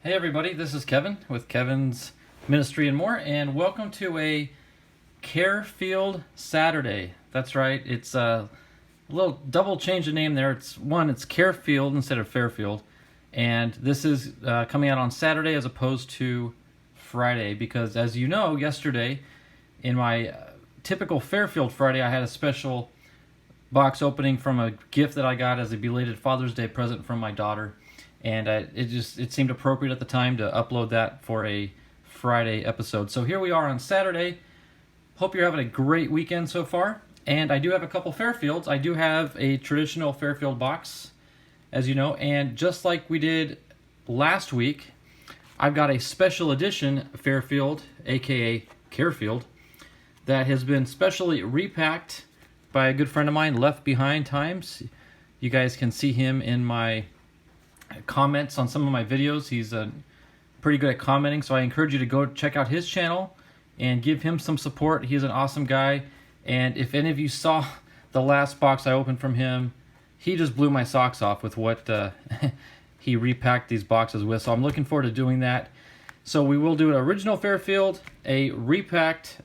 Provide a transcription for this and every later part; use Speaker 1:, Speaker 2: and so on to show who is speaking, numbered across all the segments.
Speaker 1: Hey everybody, this is Kevin with Kevin's Ministry and More, and welcome to a Karefield Saturday. That's right, it's a little double change of name there. It's Karefield instead of Fairfield, and this is coming out on Saturday as opposed to Friday because, as you know, yesterday in my typical Fairfield Friday, I had a special box opening from a gift that I got as a belated Father's Day present from my daughter. And it seemed appropriate at the time to upload that for a Friday episode. So here we are on Saturday. Hope you're having a great weekend so far. And I do have a couple Fairfields. I do have a traditional Fairfield box, as you know. And just like we did last week, I've got a special edition Fairfield, aka Karefield, that has been specially repacked by a good friend of mine, Left Behind Times. You guys can see him in my comments on some of my videos. He's pretty good at commenting, so I encourage you to go check out his channel and give him some support. He's an awesome guy, and if any of you saw the last box I opened from him, he just blew my socks off with what he repacked these boxes with, so I'm looking forward to doing that. So we will do an original Fairfield, a repacked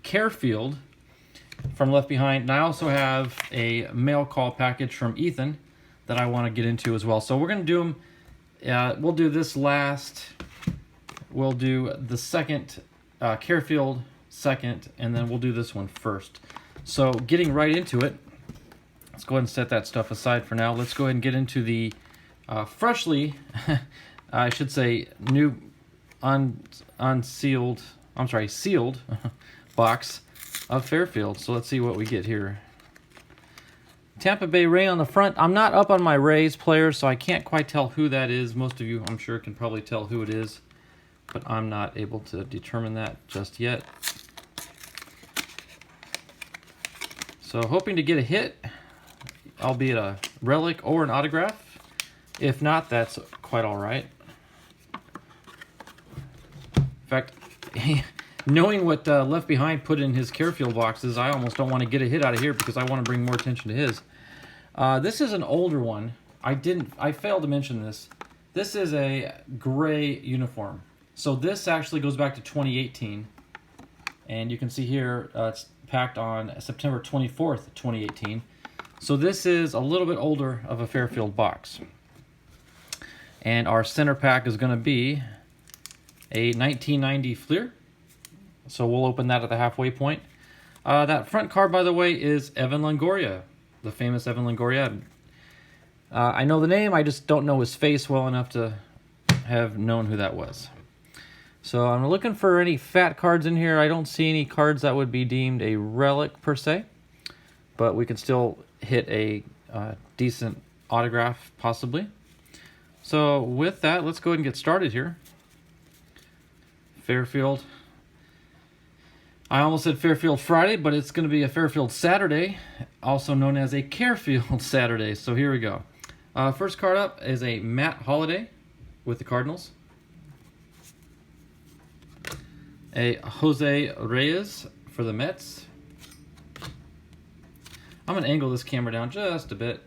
Speaker 1: Karefield from Left Behind, and I also have a mail call package from Ethan that I want to get into as well. So we're going to do them, we'll do this last, we'll do the second, Karefield second, and then we'll do this one first. So getting right into it, let's go ahead and set that stuff aside for now. Let's go ahead and get into the freshly, I should say, new sealed box of Fairfield. So let's see what we get here. Tampa Bay Ray on the front. I'm not up on my Rays players, so I can't quite tell who that is. Most of you, I'm sure, can probably tell who it is, but I'm not able to determine that just yet. So hoping to get a hit, albeit a relic or an autograph. If not, that's quite all right. In fact, knowing what Left Behind put in his Karefield boxes, I almost don't want to get a hit out of here because I want to bring more attention to his. This is an older one. I failed to mention this. This is a gray uniform. So this actually goes back to 2018. And you can see here it's packed on September 24th, 2018. So this is a little bit older of a Fairfield box. And our center pack is going to be a 1990 Fleer. So we'll open that at the halfway point. That front card, by the way, is Evan Longoria, the famous Evan Longoria. I know the name, I just don't know his face well enough to have known who that was. So I'm looking for any fat cards in here. I don't see any cards that would be deemed a relic per se, but we can still hit a decent autograph possibly. So with that, let's go ahead and get started here. Fairfield. I almost said Fairfield Friday, but it's going to be a Fairfield Saturday, also known as a Karefield Saturday. So here we go. First card up is a Matt Holliday with the Cardinals. A Jose Reyes for the Mets. I'm going to angle this camera down just a bit.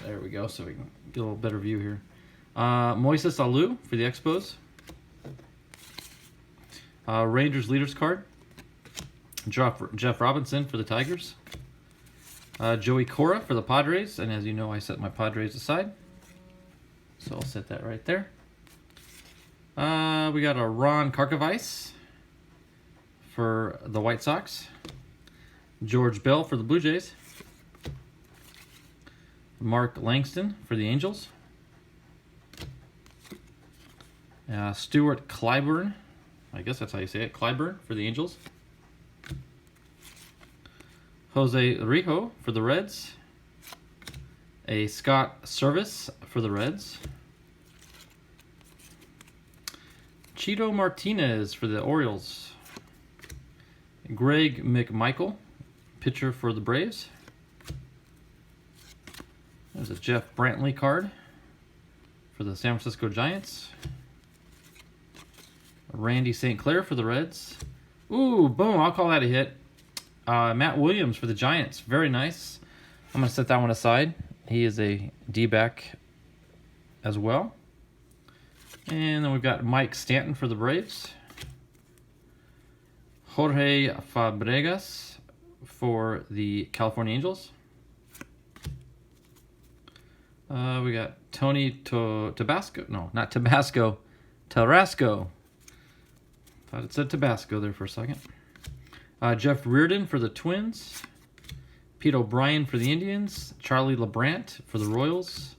Speaker 1: There we go, so we can get a little better view here. Moises Alou for the Expos. Rangers leaders card. Jeff Robinson for the Tigers. Joey Cora for the Padres. And as you know, I set my Padres aside. So I'll set that right there. We got a Ron Karkovice for the White Sox. George Bell for the Blue Jays. Mark Langston for the Angels. Stuart Clyburn. I guess that's how you say it. Clyburn for the Angels. Jose Rijo for the Reds. A Scott Service for the Reds. Chito Martinez for the Orioles. Greg McMichael, pitcher for the Braves. There's a Jeff Brantley card for the San Francisco Giants. Randy St. Clair for the Reds. Ooh, boom, I'll call that a hit. Matt Williams for the Giants. Very nice. I'm going to set that one aside. He is a D-back as well. And then we've got Mike Stanton for the Braves. Jorge Fabregas for the California Angels. We got Tony Tabasco. No, not Tabasco. Tarasco. Thought it said Tabasco there for a second. Jeff Reardon for the Twins. Pete O'Brien for the Indians. Charlie LeBrant for the Royals.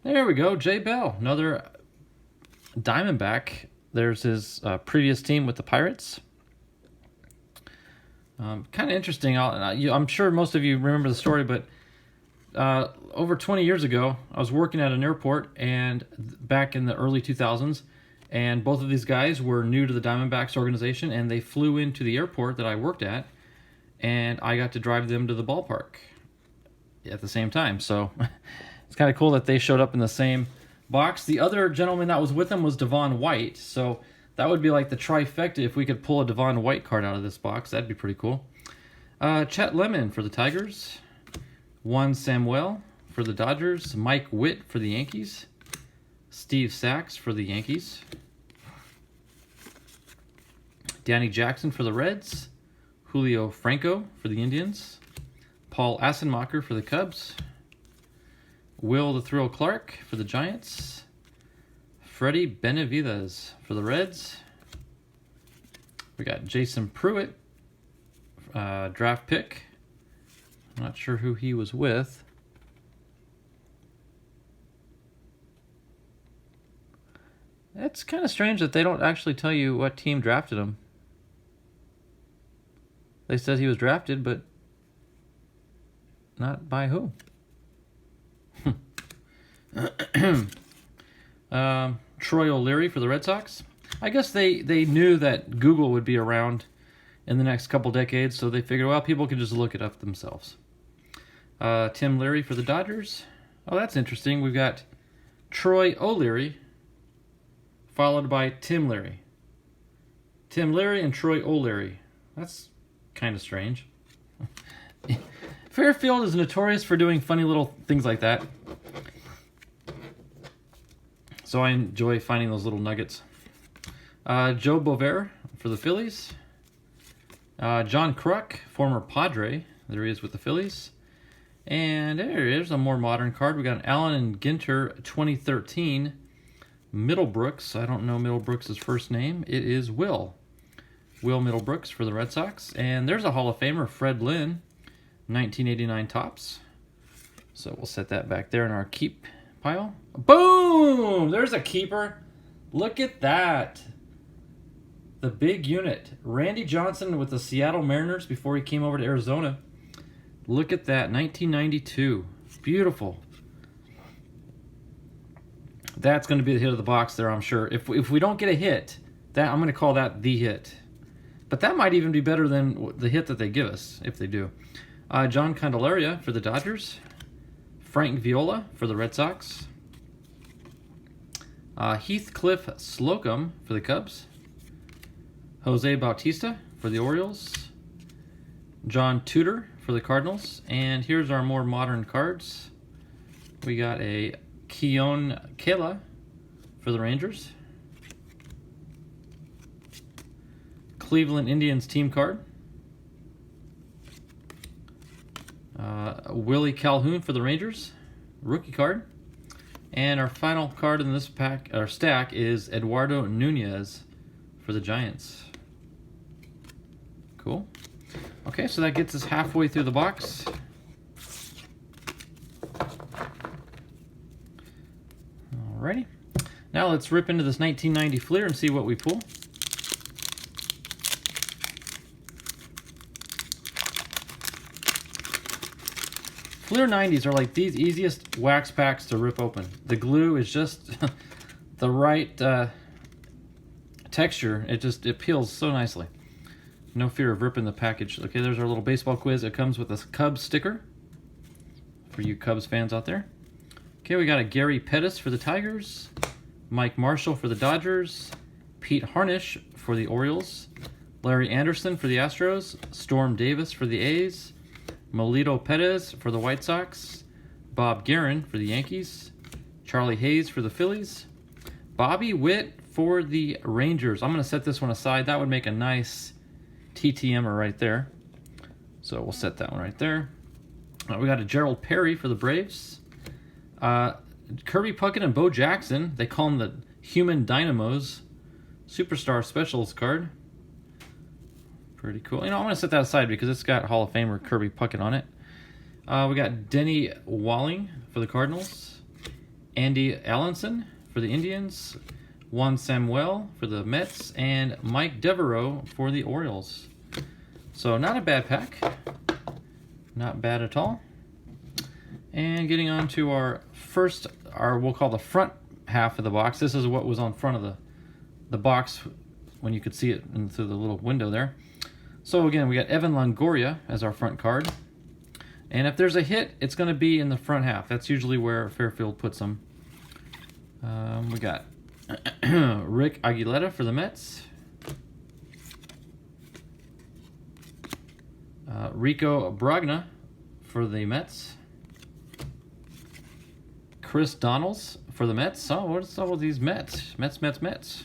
Speaker 1: There we go. Jay Bell, another Diamondback. There's his previous team with the Pirates. Kind of interesting. I'm sure most of you remember the story, but over 20 years ago, I was working at an airport and back in the early 2000s, and both of these guys were new to the Diamondbacks organization, and they flew into the airport that I worked at, and I got to drive them to the ballpark at the same time. So it's kind of cool that they showed up in the same box. The other gentleman that was with them was Devon White, so that would be like the trifecta if we could pull a Devon White card out of this box. That'd be pretty cool. Chet Lemon for the Tigers. Juan Samuel for the Dodgers. Mike Witt for the Yankees. Steve Sachs for the Yankees. Danny Jackson for the Reds. Julio Franco for the Indians. Paul Assenmacher for the Cubs. Will the Thrill Clark for the Giants. Freddie Benavidez for the Reds. We got Jason Pruitt, draft pick. I'm not sure who he was with. It's kind of strange that they don't actually tell you what team drafted him. They said he was drafted, but not by who. Troy O'Leary for the Red Sox. I guess they knew that Google would be around in the next couple decades, so they figured, well, people can just look it up themselves. Tim Leary for the Dodgers. Oh, that's interesting. We've got Troy O'Leary followed by Tim Leary. Tim Leary and Troy O'Leary. That's kind of strange. Fairfield is notorious for doing funny little things like that. So I enjoy finding those little nuggets. Joe Bover for the Phillies. John Kruk, former Padre. There he is with the Phillies. And there's a more modern card. We got an Allen and Ginter 2013 Middlebrooks. I don't know Middlebrooks' first name. It is Will. Will Middlebrooks for the Red Sox. And there's a Hall of Famer, Fred Lynn, 1989 Topps. So we'll set that back there in our keep pile. Boom! There's a keeper. Look at that. The big unit. Randy Johnson with the Seattle Mariners before he came over to Arizona. Look at that, 1992. Beautiful. That's going to be the hit of the box there, I'm sure. If we don't get a hit, that I'm going to call that the hit. But that might even be better than the hit that they give us, if they do. John Candelaria for the Dodgers. Frank Viola for the Red Sox. Heathcliff Slocum for the Cubs. Jose Bautista for the Orioles. John Tudor for the Cardinals. And here's our more modern cards. We got a Keon Kela for the Rangers. Cleveland Indians team card. Willie Calhoun for the Rangers, rookie card. And our final card in this pack, or stack, is Eduardo Nunez for the Giants. Cool. Okay, so that gets us halfway through the box. Alrighty. Now let's rip into this 1990 Fleer and see what we pull. Fleer 90s are like these easiest wax packs to rip open. The glue is just the right texture. It peels so nicely. No fear of ripping the package. Okay, there's our little baseball quiz. It comes with a Cubs sticker for you Cubs fans out there. Okay, we got a Gary Pettis for the Tigers, Mike Marshall for the Dodgers, Pete Harnisch for the Orioles, Larry Anderson for the Astros, Storm Davis for the A's, Melito Perez for the White Sox, Bob Guerin for the Yankees, Charlie Hayes for the Phillies, Bobby Witt for the Rangers. I'm going to set this one aside. That would make a nice TTMer right there. So we'll set that one right there. We got a Gerald Perry for the Braves. Kirby Puckett and Bo Jackson. They call them the Human Dynamos. Superstar Specials card. Pretty cool. You know, I'm going to set that aside because it's got Hall of Famer Kirby Puckett on it. We got Denny Walling for the Cardinals. Andy Allenson for the Indians. Juan Samuel for the Mets. And Mike Devereaux for the Orioles. So not a bad pack. Not bad at all. And getting on to our first, we'll call the front half of the box. This is what was on front of the box when you could see it through the little window there. So again, we got Evan Longoria as our front card. And if there's a hit, it's going to be in the front half. That's usually where Fairfield puts them. We got Rick Aguilera for the Mets. Rico Brogna for the Mets. Chris Donalds for the Mets. Oh, what's all these Mets? Mets.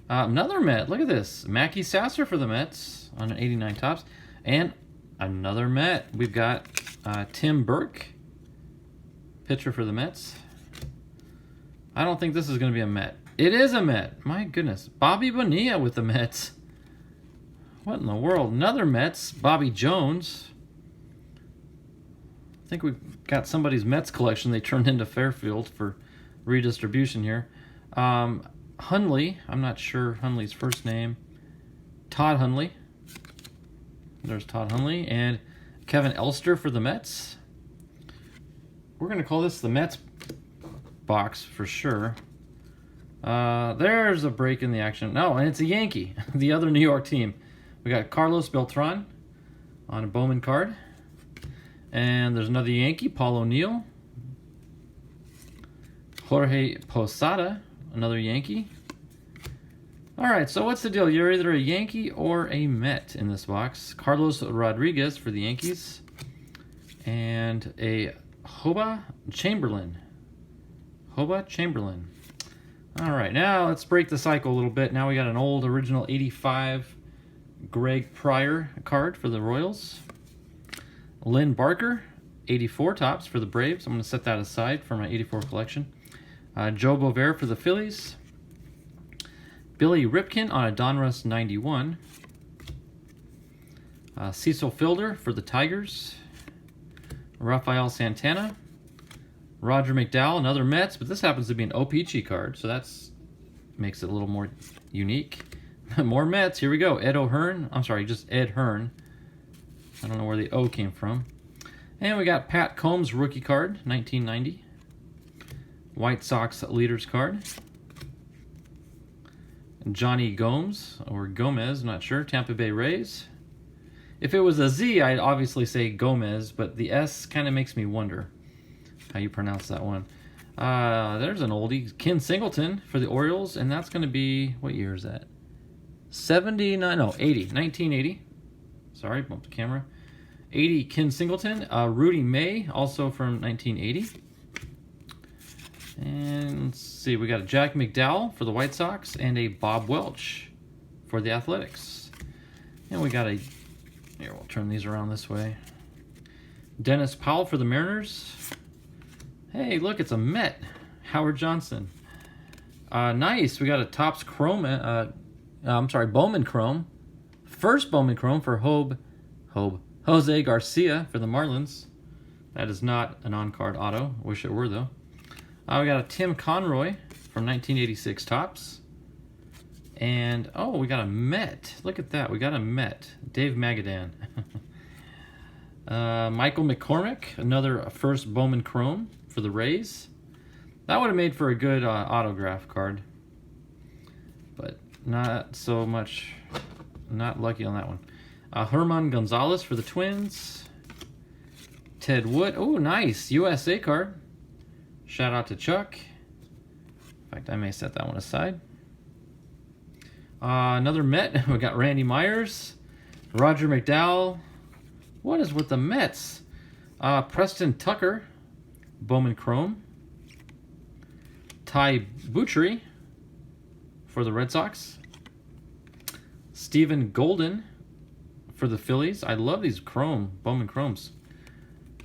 Speaker 1: Another Met. Look at this. Mackie Sasser for the Mets on an 89 tops. And another Met. We've got Tim Burke, pitcher for the Mets. I don't think this is going to be a Met. It is a Met. My goodness. Bobby Bonilla with the Mets. What in the world? Another Mets. Bobby Jones. I think we've got somebody's Mets collection they turned into Fairfield for redistribution here. Hundley. I'm not sure Hundley's first name. Todd Hundley. There's Todd Hundley. And Kevin Elster for the Mets. We're going to call this the Mets box for sure. There's a break in the action. No, and it's a Yankee. The other New York team. We got Carlos Beltran on a Bowman card. And there's another Yankee, Paul O'Neill. Jorge Posada, another Yankee. All right, so what's the deal? You're either a Yankee or a Met in this box. Carlos Rodriguez for the Yankees. And a Hoba Chamberlain. All right, now let's break the cycle a little bit. Now we got an old original 85 Greg Pryor card for the Royals. Lynn Barker, 84 tops for the Braves. I'm going to set that aside for my 84 collection. Joe Bover for the Phillies. Billy Ripken on a Donruss 91. Cecil Fielder for the Tigers. Rafael Santana. Roger McDowell, another Mets, but this happens to be an OPG card, so that's makes it a little more unique. More Mets, here we go. Ed O'Hearn, I'm sorry, just Ed Hearn. I don't know where the O came from. And we got Pat Combs rookie card, 1990. White Sox leaders card. Johnny Gomes, or Gomez, not sure, Tampa Bay Rays. If it was a Z, I'd obviously say Gomez, but the S kind of makes me wonder how you pronounce that one. There's an oldie, Ken Singleton for the Orioles, and that's going to be, what year is that? 1980. Sorry, bumped the camera. 80, Ken Singleton. Rudy May, also from 1980. And let's see, we got a Jack McDowell for the White Sox and a Bob Welch for the Athletics. And we got a, here, we'll turn these around this way. Dennis Powell for the Mariners. Hey, look, it's a Met. Howard Johnson. Nice, we got a Topps Chrome, Bowman Chrome. First Bowman Chrome for Jose Garcia for the Marlins. That is not an on-card auto. Wish it were, though. We got a Tim Conroy from 1986 Topps. And, oh, we got a Met. Look at that. We got a Met. Dave Magadan. Michael McCormick, another first Bowman Chrome for the Rays. That would have made for a good autograph card. But not so much, not lucky on that one. Herman Gonzalez for the Twins. Ted Wood. Oh, nice. USA card. Shout out to Chuck. In fact, I may set that one aside. Another Met. We got Randy Myers. Roger McDowell. What is with the Mets? Preston Tucker. Bowman Chrome. Ty Buttrey for the Red Sox. Stephen Golden for the Phillies. I love these Bowman Chromes.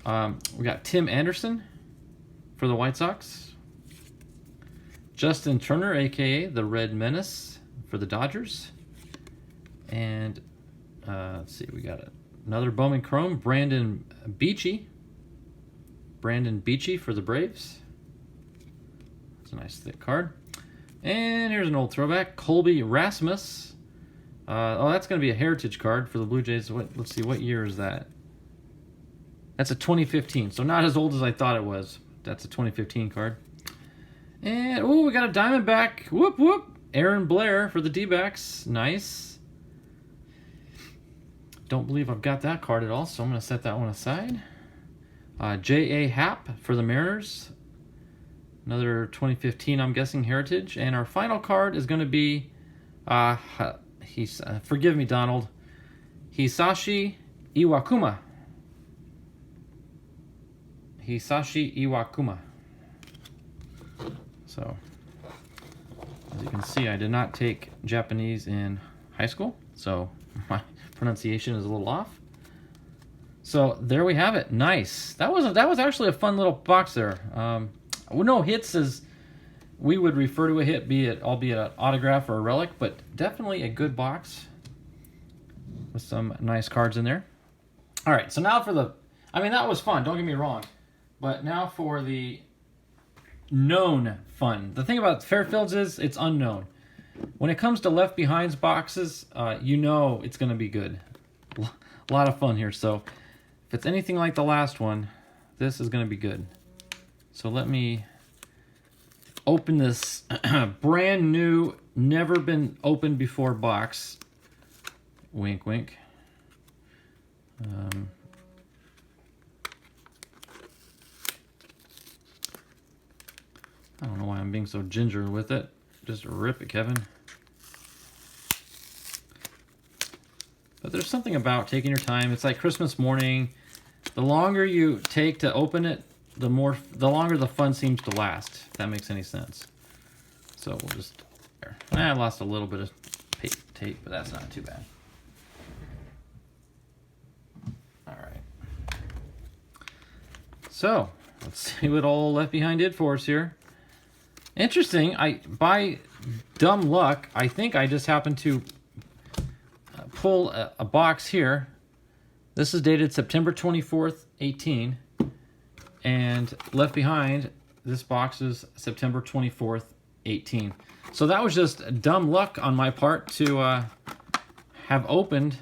Speaker 1: We got Tim Anderson for the White Sox. Justin Turner, a.k.a. the Red Menace, for the Dodgers. And let's see, we got another Bowman Chrome, Brandon Beachy. Brandon Beachy for the Braves. It's a nice thick card. And here's an old throwback, Colby Rasmus. That's going to be a heritage card for the Blue Jays. Let's see, what year is that? That's a 2015, so not as old as I thought it was. That's a 2015 card. And, we got a Diamondback. Whoop, whoop. Aaron Blair for the D-backs. Nice. Don't believe I've got that card at all, so I'm going to set that one aside. J.A. Happ for the Mariners. Another 2015, I'm guessing, heritage. And our final card is going to be, forgive me, Donald, Hisashi Iwakuma. Hisashi Iwakuma. So, as you can see, I did not take Japanese in high school, so my pronunciation is a little off. So there we have it. Nice. That was actually a fun little box there. No hits as we would refer to a hit, albeit an autograph or a relic, but definitely a good box with some nice cards in there. All right, so now that was fun, don't get me wrong, but now for the known fun. The thing about Fairfields is it's unknown. When it comes to Left Behind's boxes, you know it's going to be good. A lot of fun here, so if it's anything like the last one, this is going to be good. So let me open this brand new, never been opened before box. Wink, wink. I don't know why I'm being so ginger with it. Just rip it, Kevin. But there's something about taking your time. It's like Christmas morning. The longer you take to open it, the longer the fun seems to last, if that makes any sense. So we'll just, there. I lost a little bit of tape, but that's not too bad. All right. So let's see what old Left Behind did for us here. Interesting. By dumb luck, I think I just happened to pull a box here. This is dated September 24th, 18. And Left Behind, this box is September 24th, 18. So that was just dumb luck on my part to have opened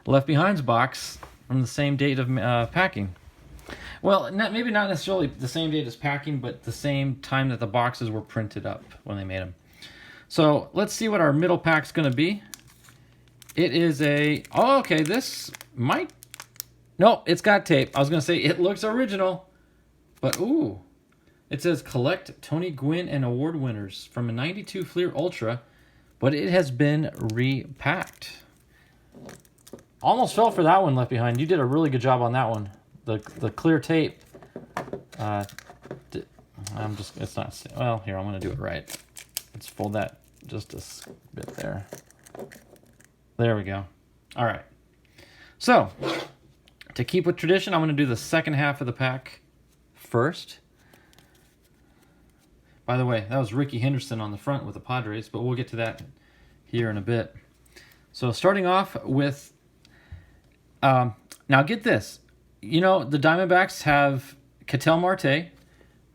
Speaker 1: Left Behind's box from the same date of packing. Well, maybe not necessarily the same date as packing, but the same time that the boxes were printed up when they made them. So let's see what our middle pack's going to be. It is this might, no, it's got tape. I was going to say it looks original, but ooh, it says collect Tony Gwynn and award winners from a 92 Fleer Ultra, but it has been repacked. Almost fell for that one, Left Behind. You did a really good job on that one. The clear tape. It's not, well, here, I'm going to do it right. Let's fold that just a bit there. There we go. All right. So, to keep with tradition, I'm going to do the second half of the pack first. By the way, that was Ricky Henderson on the front with the Padres, but we'll get to that here in a bit. So, starting off with, now get this. You know, the Diamondbacks have Ketel Marte.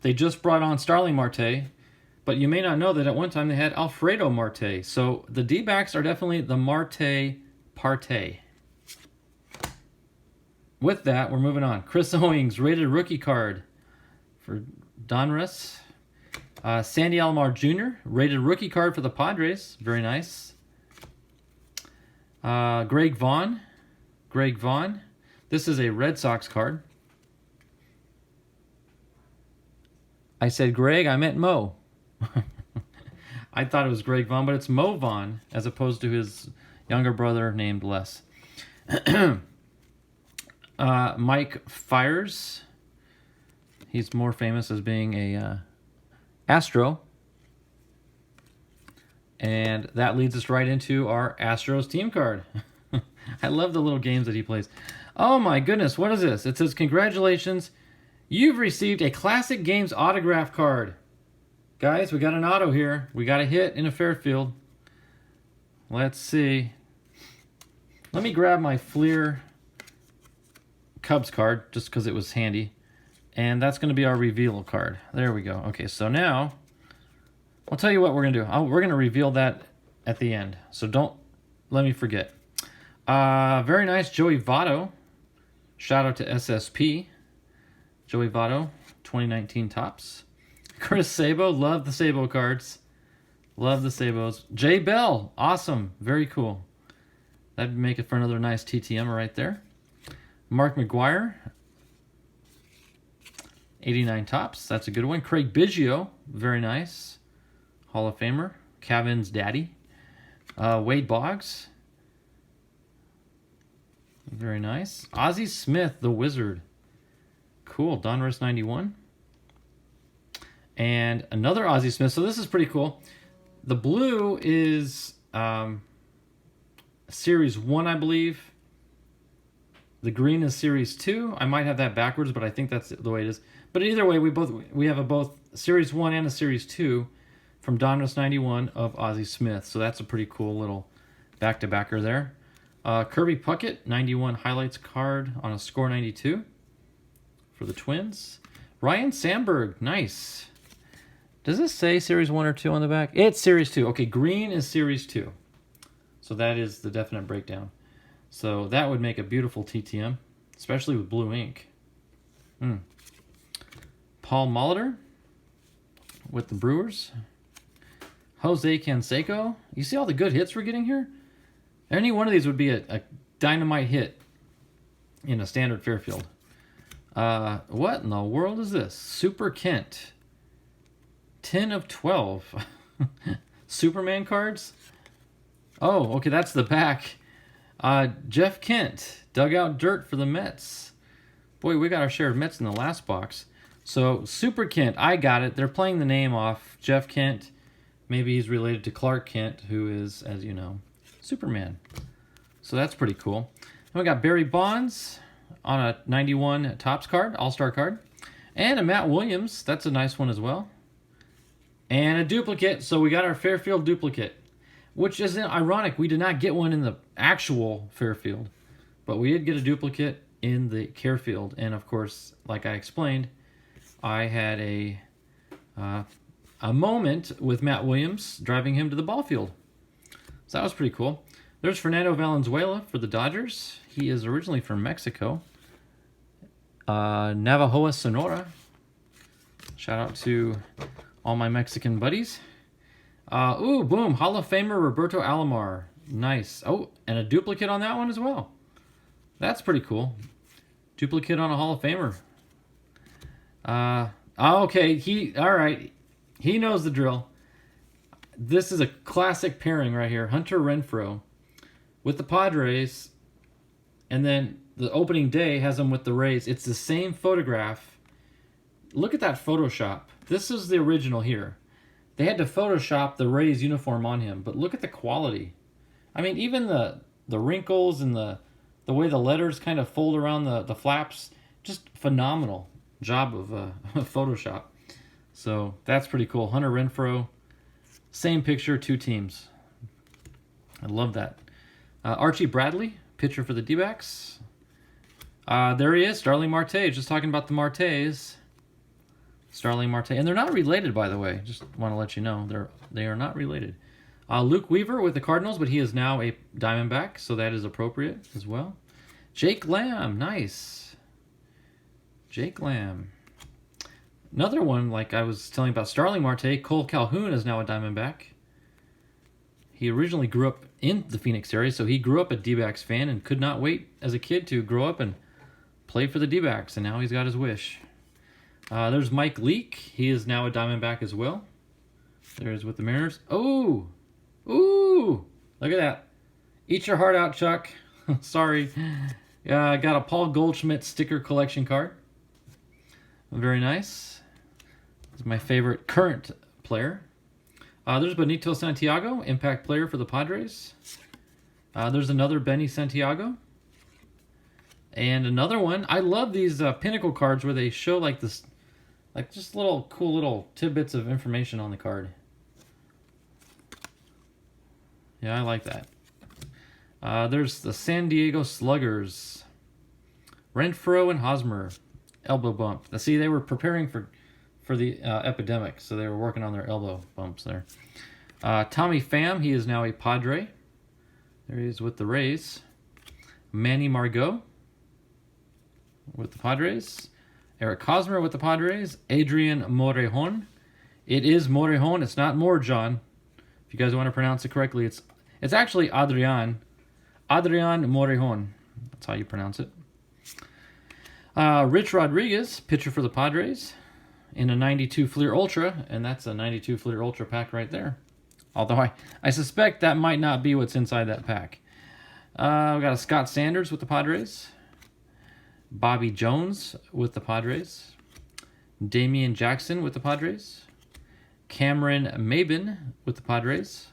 Speaker 1: They just brought on Starling Marte. But you may not know that at one time they had Alfredo Marte. So the D-backs are definitely the Marte Parte. With that, we're moving on. Chris Owings, rated rookie card for Donruss. Sandy Alomar Jr., rated rookie card for the Padres. Very nice. Greg Vaughn. This is a Red Sox card. I said Greg, I meant Mo. I thought it was Greg Vaughn, but it's Mo Vaughn, as opposed to his younger brother named Les. Mike Fiers. He's more famous as being a Astro. And that leads us right into our Astros team card. I love the little games that he plays. Oh my goodness, what is this? It says, congratulations, you've received a Classic Games autograph card. Guys, we got an auto here. We got a hit in a Fairfield. Let's see. Let me grab my Fleer Cubs card, just because it was handy. And that's going to be our reveal card. There we go. Okay, so now, I'll tell you what we're going to do. We're going to reveal that at the end. So don't let me forget. Very nice, Joey Votto. Shout out to SSP. Joey Votto, 2019 Topps. Chris Sabo, love the Sabo cards. Love the Sabos. Jay Bell, awesome, very cool. That'd make it for another nice TTM right there. Mark McGuire, 89 Topps, that's a good one. Craig Biggio, very nice. Hall of Famer. Kevin's daddy. Wade Boggs, very nice. Ozzie Smith, the Wizard. Cool, Donruss 91. And another Ozzie Smith. So this is pretty cool. The blue is Series 1, I believe. The green is Series 2. I might have that backwards, but I think that's the way it is. But either way, we have both Series 1 and a Series 2 from Donruss 91 of Ozzie Smith. So that's a pretty cool little back-to-backer there. Kirby Puckett, 91 highlights card on a score 92 for the Twins. Ryan Sandberg, nice. Does this say Series 1 or 2 on the back? It's Series 2. Okay, green is Series 2. So that is the definite breakdown. So that would make a beautiful TTM, especially with blue ink. Paul Molitor with the Brewers. Jose Canseco. You see all the good hits we're getting here? Any one of these would be a dynamite hit in a standard Fairfield. What in the world is this? Super Kent. 10 of 12. Superman cards? Oh, okay, that's the back. Jeff Kent, dugout dirt for the Mets. Boy, we got our share of Mets in the last box. So, Super Kent, I got it. They're playing the name off. Jeff Kent, maybe he's related to Clark Kent, who is, as you know, Superman. So that's pretty cool. Then we got Barry Bonds on a 91 Topps card, All-Star card. And a Matt Williams, that's a nice one as well. And a duplicate, so we got our Fairfield duplicate. Which is ironic, we did not get one in the actual Fairfield. But we did get a duplicate in the Carefield. And of course, like I explained, I had a moment with Matt Williams driving him to the ball field. So that was pretty cool. There's Fernando Valenzuela for the Dodgers. He is originally from Mexico. Navajo, Sonora. Shout out to all my Mexican buddies. Ooh, boom. Hall of Famer Roberto Alomar. Nice. Oh, and a duplicate on that one as well. That's pretty cool. Duplicate on a Hall of Famer. Okay. All right. He knows the drill. This is a classic pairing right here. Hunter Renfroe with the Padres. And then the opening day has him with the Rays. It's the same photograph. Look at that Photoshop. This is the original here. They had to Photoshop the Rays uniform on him, but look at the quality. I mean, even the wrinkles and the way the letters kind of fold around the flaps, just phenomenal job of Photoshop. So that's pretty cool. Hunter Renfroe, same picture, two teams. I love that. Archie Bradley, pitcher for the D-backs. There he is, Starling Marte. Just talking about the Martes. Starling Marte. And they're not related, by the way. Just want to let you know. They are not related. Luke Weaver with the Cardinals, but he is now a Diamondback, so that is appropriate as well. Jake Lamb. Nice. Jake Lamb. Another one, like I was telling about Starling Marte, Cole Calhoun is now a Diamondback. He originally grew up in the Phoenix area, so he grew up a D-backs fan and could not wait as a kid to grow up and play for the D-backs, and now he's got his wish. There's Mike Leake. He is now a Diamondback as well. There's with the Mariners. Oh! Ooh! Look at that. Eat your heart out, Chuck. Sorry. I got a Paul Goldschmidt sticker collection card. Very nice. This is my favorite current player. There's Benito Santiago, impact player for the Padres. There's another Benny Santiago. And another one. I love these pinnacle cards where they show like this, like just little cool little tidbits of information on the card. Yeah, I like that. There's the San Diego Sluggers. Renfroe and Hosmer. Elbow bump. See, they were preparing for the epidemic, so they were working on their elbow bumps there. Tommy Pham, he is now a Padre. There he is with the Rays. Manny Margot with the Padres. Eric Hosmer with the Padres. Adrian Morejon. It is Morejon. It's not Morejon. If you guys want to pronounce it correctly, it's actually Adrian. Adrian Morejon. That's how you pronounce it. Rich Rodriguez, pitcher for the Padres, in a 92 Fleer Ultra, and that's a 92 Fleer Ultra pack right there. Although I suspect that might not be what's inside that pack. We got a Scott Sanders with the Padres. Bobby Jones with the Padres. Damian Jackson with the Padres. Cameron Maben with the Padres.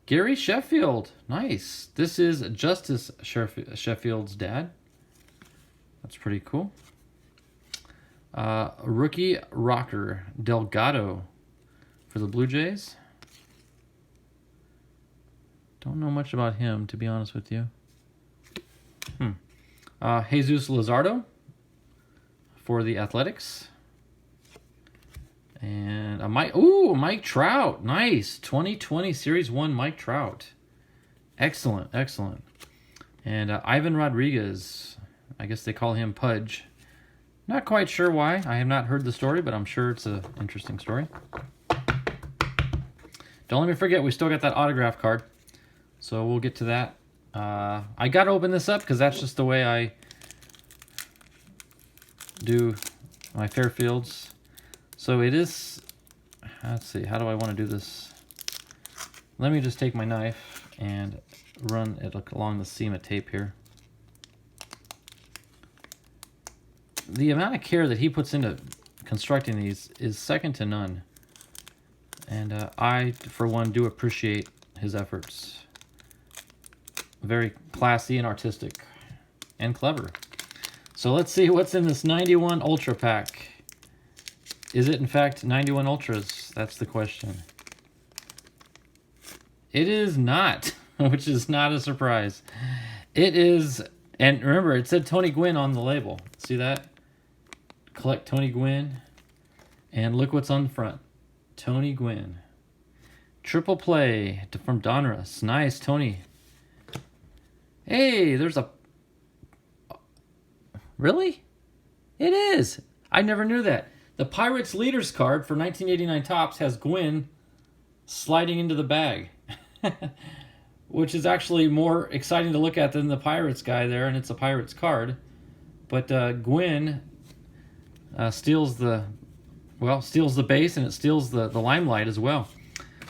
Speaker 1: Gary Sheffield. Nice. This is Justice Sheffield's dad. That's pretty cool. Rookie Rocker Delgado for the Blue Jays. Don't know much about him, to be honest with you. Jesus Luzardo for the Athletics. And a Mike Trout. Nice. 2020 Series 1 Mike Trout. Excellent, excellent. And Ivan Rodriguez. I guess they call him Pudge. Not quite sure why. I have not heard the story, but I'm sure it's an interesting story. Don't let me forget, we still got that autograph card. So we'll get to that. I got to open this up because that's just the way I do my Fairfields. So it is, let's see, how do I want to do this? Let me just take my knife and run it along the seam of tape here. The amount of care that he puts into constructing these is second to none. And I, for one, do appreciate his efforts. Very classy and artistic and clever. So let's see what's in this 91 Ultra pack. Is it, in fact, 91 Ultras? That's the question. It is not, which is not a surprise. It is, and remember, it said Tony Gwynn on the label. See that? Collect Tony Gwynn. And look what's on the front. Tony Gwynn. Triple play from Donruss. Nice, Tony. Hey, there's a... Really? It is. I never knew that. The Pirates Leaders card for 1989 Topps has Gwynn sliding into the bag. Which is actually more exciting to look at than the Pirates guy there, and it's a Pirates card. But Gwynn steals the base, and it steals the limelight as well.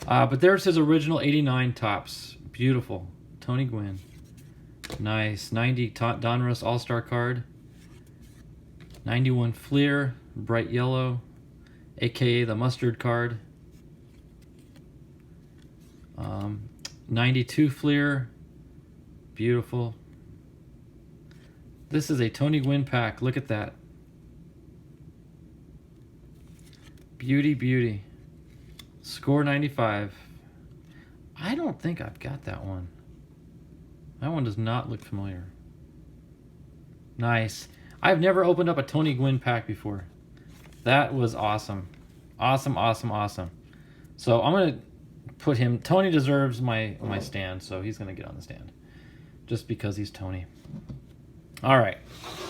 Speaker 1: But there's his original 89 Topps. Beautiful. Tony Gwynn. Nice. 90 Donruss All-Star card. 91 Fleer, bright yellow, aka the mustard card. 92 Fleer, beautiful. This is a Tony Gwynn pack. Look at that. Beauty, beauty. Score 95. I don't think I've got that one. That one does not look familiar. Nice. I've never opened up a Tony Gwynn pack before. That was awesome. Awesome, awesome, awesome. So I'm going to put him... Tony deserves my stand, so he's going to get on the stand. Just because he's Tony. All right.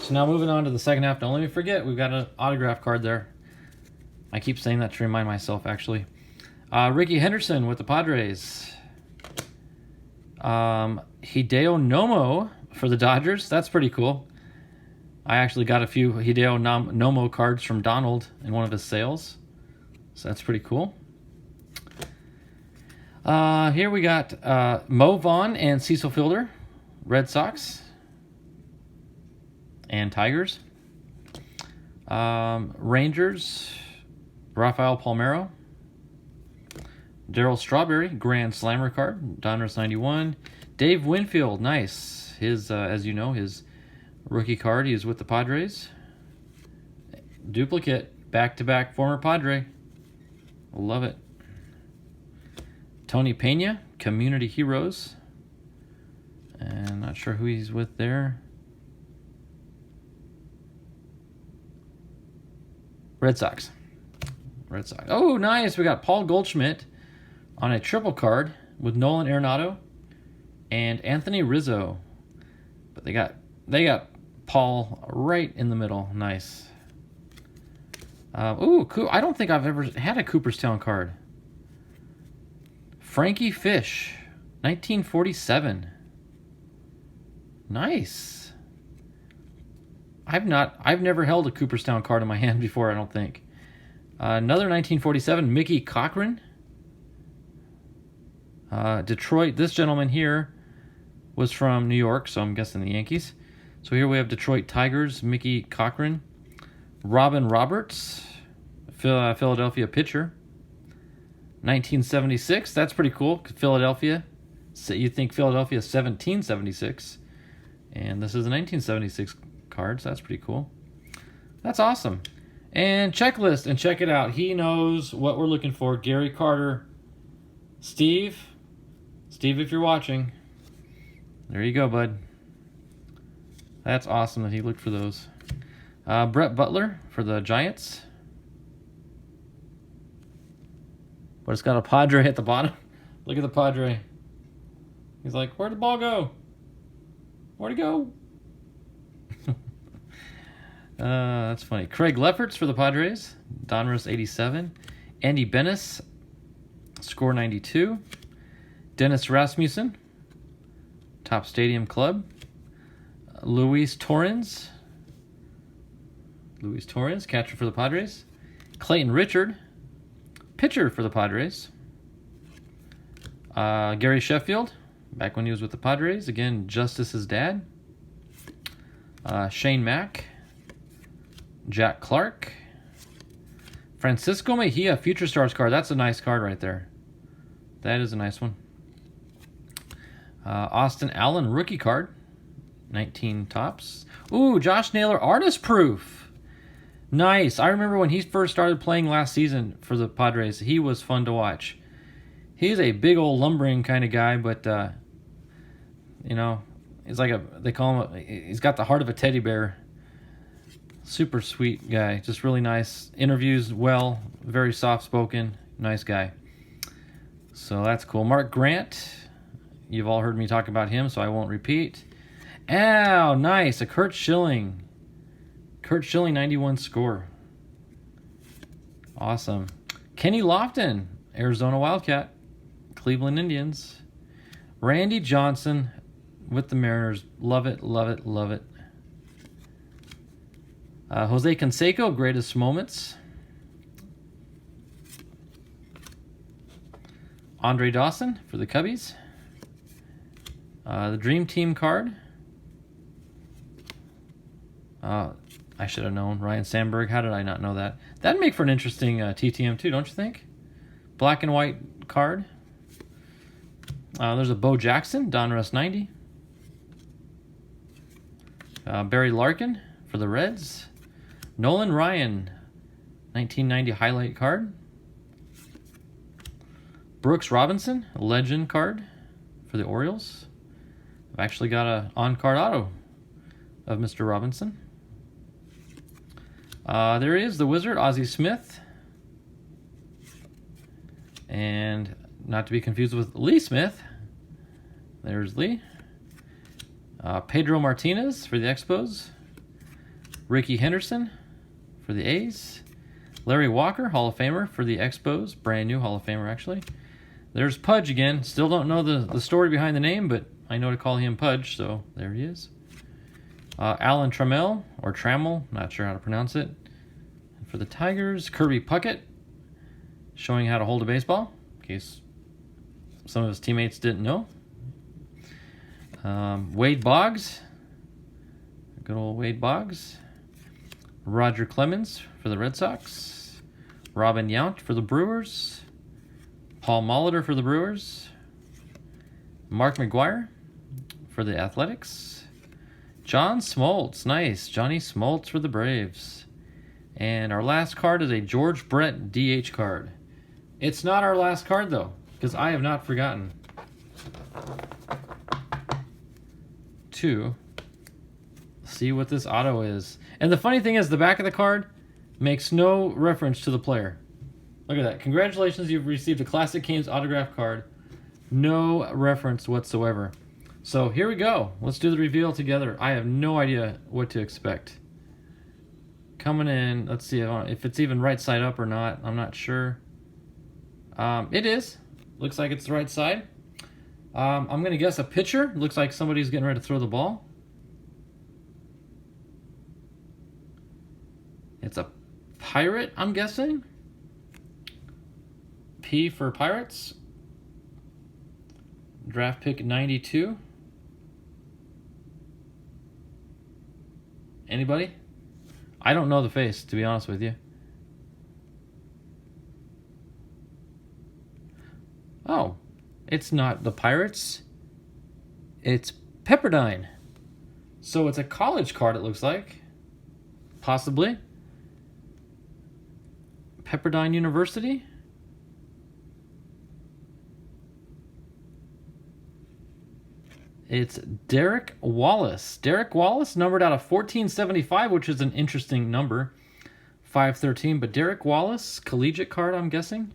Speaker 1: So now moving on to the second half. Don't let me forget, we've got an autograph card there. I keep saying that to remind myself, actually. Ricky Henderson with the Padres. Hideo Nomo for the Dodgers. That's pretty cool. I actually got a few Hideo Nomo cards from Donald in one of his sales. So that's pretty cool. Here we got Mo Vaughn and Cecil Fielder, Red Sox and Tigers. Rangers, Rafael Palmeiro. Darryl Strawberry, Grand Slammer card, Donruss 91. Dave Winfield, nice. His, as you know, his rookie card, he is with the Padres. Duplicate, back-to-back former Padre. Love it. Tony Pena, Community Heroes. And not sure who he's with there. Red Sox. Red Sox. Oh, nice. We got Paul Goldschmidt on a triple card with Nolan Arenado and Anthony Rizzo. But they got Paul right in the middle. Nice. Ooh, cool. I don't think I've ever had a Cooperstown card. Frankie Fish, 1947. Nice. I've never held a Cooperstown card in my hand before, I don't think. Another 1947, Mickey Cochran. Detroit, this gentleman here was from New York, so I'm guessing the Yankees. So here we have Detroit Tigers, Mickey Cochran. Robin Roberts, Philadelphia pitcher. 1976, that's pretty cool. Philadelphia. So you'd think Philadelphia 1776. And this is a 1976 card, so that's pretty cool. That's awesome. And checklist, and check it out. He knows what we're looking for. Gary Carter. Steve, if you're watching, there you go, bud. That's awesome that he looked for those. Brett Butler for the Giants. But it's got a Padre at the bottom. Look at the Padre. He's like, where'd the ball go? Where'd it go? That's funny. Craig Lefferts for the Padres. Donruss 87. Andy Bennis, score 92. Dennis Rasmussen, Top Stadium Club. Luis Torrens, catcher for the Padres. Clayton Richard, pitcher for the Padres. Gary Sheffield, back when he was with the Padres. Again, Justice's dad. Shane Mack. Jack Clark. Francisco Mejia, Future Stars card. That's a nice card right there. That is a nice one. Austin Allen, rookie card. 19 tops. Ooh, Josh Naylor, artist proof. Nice. I remember when he first started playing last season for the Padres. He was fun to watch. He's a big old lumbering kind of guy, but, he's like they call him, he's got the heart of a teddy bear. Super sweet guy. Just really nice. Interviews well. Very soft-spoken. Nice guy. So that's cool. Mark Grant. You've all heard me talk about him, so I won't repeat. Oh, nice. A Kurt Schilling. 91 score. Awesome. Kenny Lofton, Arizona Wildcat, Cleveland Indians. Randy Johnson with the Mariners. Love it, love it, love it. Jose Canseco, greatest moments. Andre Dawson for the Cubbies. The Dream Team card. I should have known. Ryan Sandberg. How did I not know that? That'd make for an interesting TTM too, don't you think? Black and white card. There's a Bo Jackson, Donruss 90. Barry Larkin for the Reds. Nolan Ryan, 1990 highlight card. Brooks Robinson, legend card for the Orioles. I've actually got a on-card auto of Mr. Robinson. There is the Wizard, Ozzie Smith. And not to be confused with Lee Smith. There's Lee. Pedro Martinez for the Expos. Ricky Henderson for the A's. Larry Walker, Hall of Famer for the Expos. Brand new Hall of Famer, actually. There's Pudge again. Still don't know the story behind the name, but I know to call him Pudge, so there he is. Alan Trammell, or Trammell, not sure how to pronounce it. And for the Tigers, Kirby Puckett, showing how to hold a baseball, in case some of his teammates didn't know. Wade Boggs, good old Wade Boggs. Roger Clemens for the Red Sox. Robin Yount for the Brewers. Paul Molitor for the Brewers. Mark McGuire for the Athletics. John Smoltz, nice. Johnny Smoltz for the Braves. And our last card is a George Brett DH card. It's not our last card, though, because I have not forgotten to see what this auto is. And the funny thing is, the back of the card makes no reference to the player. Look at that. Congratulations, you've received a Classic Games autograph card. No reference whatsoever. So here we go. Let's do the reveal together. I have no idea what to expect. Coming in, let's see if it's even right side up or not. I'm not sure. It is. Looks like it's the right side. I'm going to guess a pitcher. Looks like somebody's getting ready to throw the ball. It's a Pirate, I'm guessing. P for Pirates. Draft pick 92. Anybody? I don't know the face, to be honest with you. Oh, it's not the Pirates. It's Pepperdine. So it's a college card, it looks like. Possibly. Pepperdine University. It's Derek Wallace. Derek Wallace, numbered out of 1475, which is an interesting number. 513, but Derek Wallace, collegiate card, I'm guessing.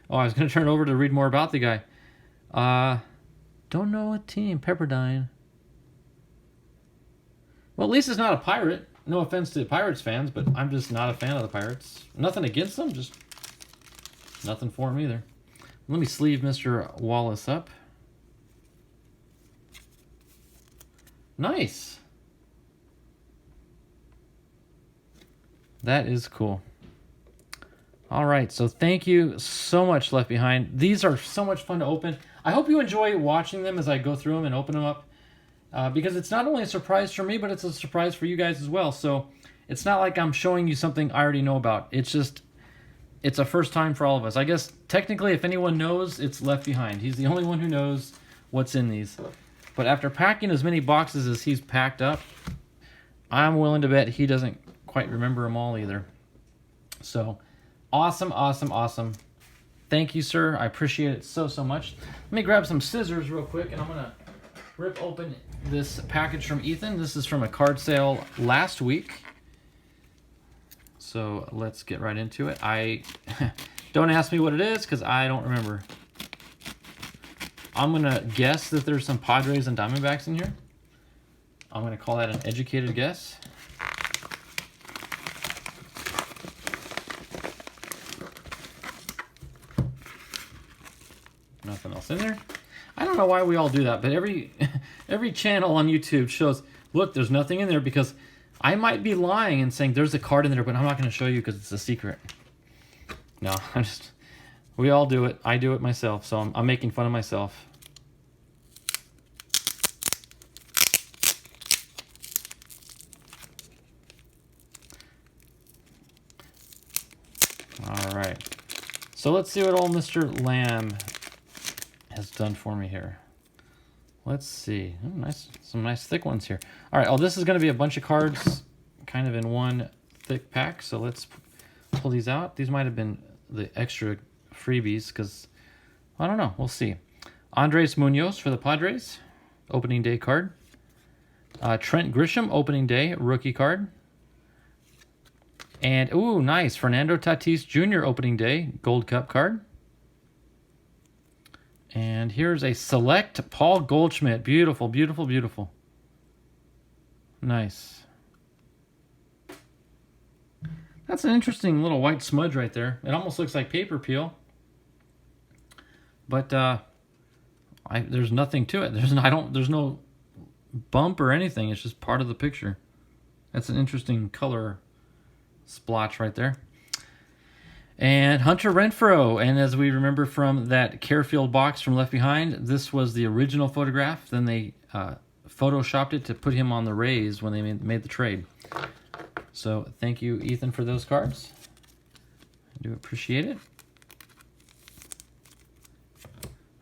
Speaker 1: Oh, I was going to turn it over to read more about the guy. Don't know what team. Pepperdine. Well, at least it's not a Pirate. No offense to Pirates fans, but I'm just not a fan of the Pirates. Nothing against them, just nothing for them either. Let me sleeve Mr. Wallace up. Nice. That is cool. All right, so thank you so much, Left Behind. These are so much fun to open. I hope you enjoy watching them as I go through them and open them up, because it's not only a surprise for me, but it's a surprise for you guys as well. So it's not like I'm showing you something I already know about. It's just, it's a first time for all of us. I guess technically, if anyone knows, it's Left Behind. He's the only one who knows what's in these. But after packing as many boxes as he's packed up, I'm willing to bet he doesn't quite remember them all either. So, awesome, awesome, awesome. Thank you, sir. I appreciate it so, so much. Let me grab some scissors real quick, and I'm going to rip open this package from Ethan. This is from a card sale last week. So, let's get right into it. Don't ask me what it is, because I don't remember. I'm going to guess that there's some Padres and Diamondbacks in here. I'm going to call that an educated guess. Nothing else in there. I don't know why we all do that, but every channel on YouTube shows, look, there's nothing in there, because I might be lying and saying there's a card in there, but I'm not going to show you because it's a secret. No, we all do it. I do it myself, so I'm making fun of myself. All right. So let's see what old Mr. Lamb has done for me here. Let's see. Oh, nice, some nice thick ones here. All right. Oh, this is going to be a bunch of cards kind of in one thick pack. So let's pull these out. These might have been the extra freebies because, I don't know. We'll see. Andres Munoz for the Padres. Opening day card. Trent Grisham, opening day rookie card. And, ooh, nice. Fernando Tatis Jr. opening day Gold Cup card. And here's a select Paul Goldschmidt. Beautiful, beautiful, beautiful. Nice. That's an interesting little white smudge right there. It almost looks like paper peel. But there's nothing to it. There's no bump or anything. It's just part of the picture. That's an interesting color splotch right there. And Hunter Renfroe, and as we remember from that Karefield box from Left Behind, this was the original photograph. Then they photoshopped it to put him on the Rays when they made the trade. So thank you, Ethan, for those cards. I do appreciate it.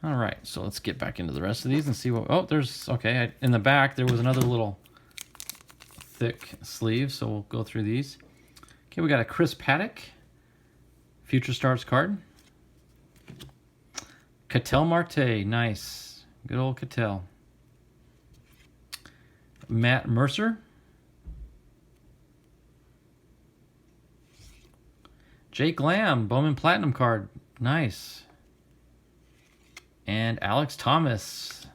Speaker 1: All right, so let's get back into the rest of these and see what... Oh, there's... Okay, in the back, there was another little thick sleeve, so we'll go through these. Okay, we got a Chris Paddock Future Stars card. Ketel Marte, nice. Good old Ketel. Matt Mercer. Jake Lamb, Bowman Platinum card, nice. And Alex Thomas,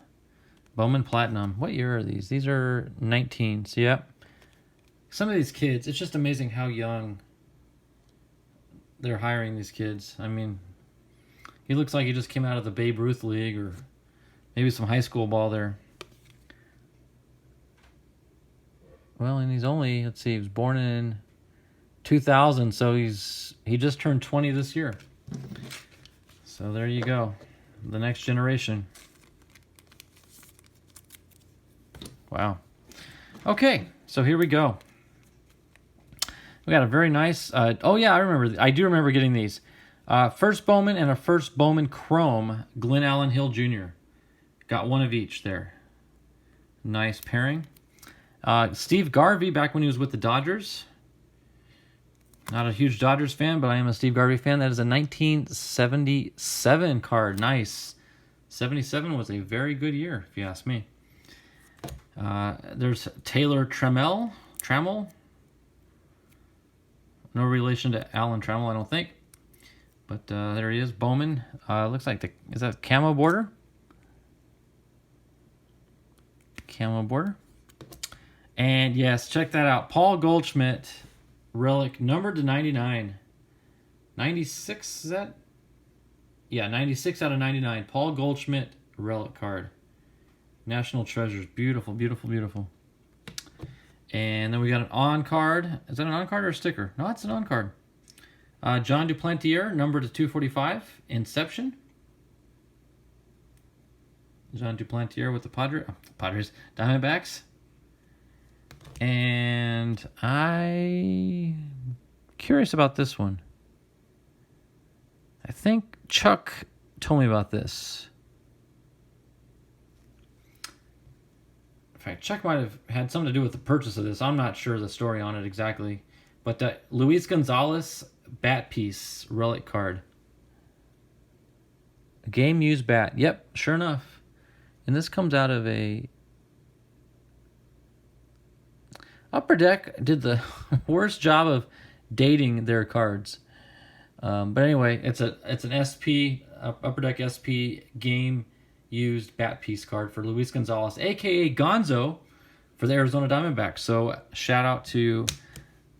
Speaker 1: Bowman Platinum. What year are these? These are 19s, yep. Some of these kids, it's just amazing how young they're hiring these kids. I mean, he looks like he just came out of the Babe Ruth League or maybe some high school ball there. Well, and he's only, let's see, he was born in 2000, so he just turned 20 this year. So there you go. The next generation. Wow. Okay, so here we go. We got a very nice... oh, yeah, I do remember getting these. First Bowman and a first Bowman Chrome, Glenn Allen Hill Jr. Got one of each there. Nice pairing. Steve Garvey, back when he was with the Dodgers. Not a huge Dodgers fan, but I am a Steve Garvey fan. That is a 1977 card. Nice. 77 was a very good year, if you ask me. There's Taylor Trammell. No relation to Alan Trammell, I don't think. But there he is, Bowman. Looks like is that camo border? Camo border. And yes, check that out. Paul Goldschmidt, relic numbered to 99. 96, is that? Yeah, 96 out of 99. Paul Goldschmidt, relic card. National Treasures. Beautiful, beautiful, beautiful. And then we got an on card. Is that an on card or a sticker? No, it's an on card. John Duplantier, numbered to 245. Inception. John Duplantier with the Padres. Diamondbacks. And I'm curious about this one. I think Chuck told me about this. In fact, Chuck might have had something to do with the purchase of this. I'm not sure the story on it exactly. But Luis Gonzalez bat piece relic card. A game used bat. Yep, sure enough. And this comes out of a... Upper Deck did the worst job of dating their cards. But anyway, it's an SP, Upper Deck SP game used bat piece card for Luis Gonzalez, a.k.a. Gonzo, for the Arizona Diamondbacks. So shout out to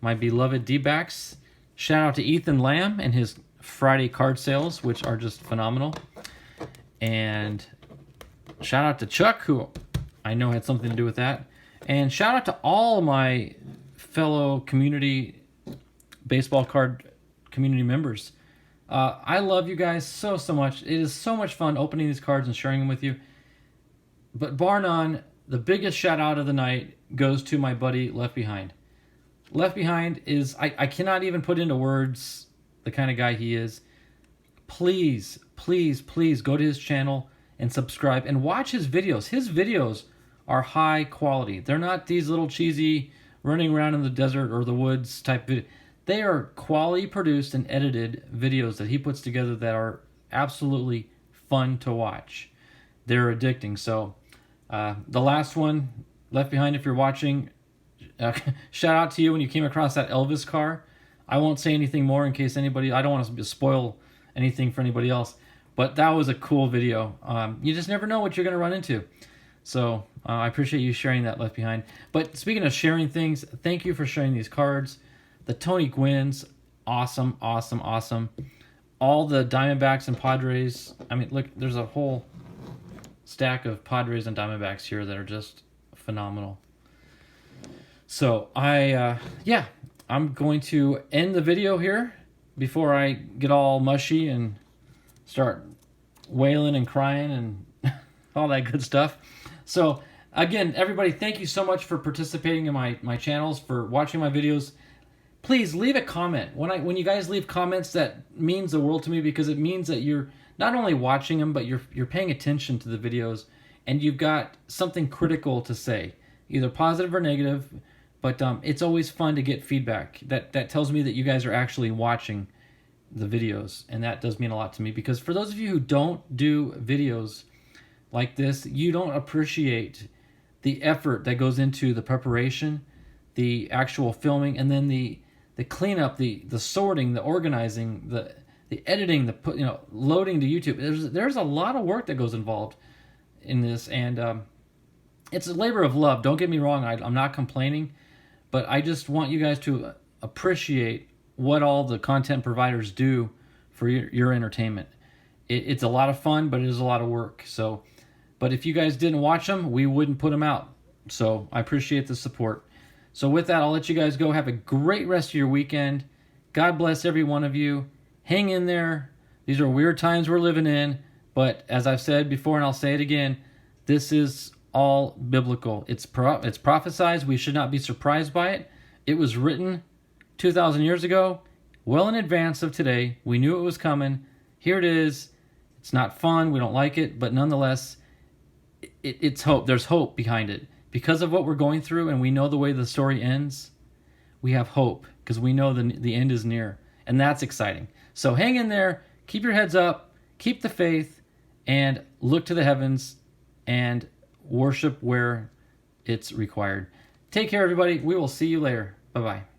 Speaker 1: my beloved D-backs. Shout out to Ethan Lamb and his Friday card sales, which are just phenomenal. And shout out to Chuck, who I know had something to do with that. And shout out to all my fellow community baseball card community members. I love you guys so much. It is so much fun opening these cards and sharing them with you. But bar none, the biggest shout out of the night goes to my buddy Left Behind. Left Behind is, I cannot even put into words the kind of guy he is. Please, please, please go to his channel and subscribe and watch his videos. His videos are high quality. They're not these little cheesy running around in the desert or the woods type video. They are quality produced and edited videos that he puts together that are absolutely fun to watch. They're addicting. So the last one, Left Behind, if you're watching, shout out to you when you came across that Elvis car. I won't say anything more in case anybody, I don't want to spoil anything for anybody else, but that was a cool video. You just never know what you're going to run into. So I appreciate you sharing that, Left Behind. But speaking of sharing things, thank you for sharing these cards. The Tony Gwynns, awesome, awesome, awesome. All the Diamondbacks and Padres. I mean, look, there's a whole stack of Padres and Diamondbacks here that are just phenomenal. So I'm going to end the video here before I get all mushy and start wailing and crying and all that good stuff. So again, everybody, thank you so much for participating in my channels, for watching my videos. Please leave a comment. When you guys leave comments, that means the world to me, because it means that you're not only watching them, but you're paying attention to the videos, and you've got something critical to say, either positive or negative. But it's always fun to get feedback. That tells me that you guys are actually watching the videos, and that does mean a lot to me, because for those of you who don't do videos like this, you don't appreciate the effort that goes into the preparation, the actual filming, and then the cleanup, the sorting, the organizing, the editing, the loading to YouTube. There's a lot of work that goes involved in this, and it's a labor of love. Don't get me wrong, I'm not complaining, but I just want you guys to appreciate what all the content providers do for your entertainment. It's a lot of fun, but it is a lot of work. So, but if you guys didn't watch them, we wouldn't put them out. So I appreciate the support. So with that, I'll let you guys go. Have a great rest of your weekend. God bless every one of you. Hang in there. These are weird times we're living in, but as I've said before, and I'll say it again, this is all biblical. It's prophesied. We should not be surprised by it. It was written 2,000 years ago, well in advance of today. We knew it was coming. Here it is. It's not fun. We don't like it, but nonetheless, it's hope. There's hope behind it. Because of what we're going through, and we know the way the story ends, we have hope because we know the end is near, and that's exciting. So hang in there. Keep your heads up. Keep the faith, and look to the heavens, and worship where it's required. Take care, everybody. We will see you later. Bye-bye.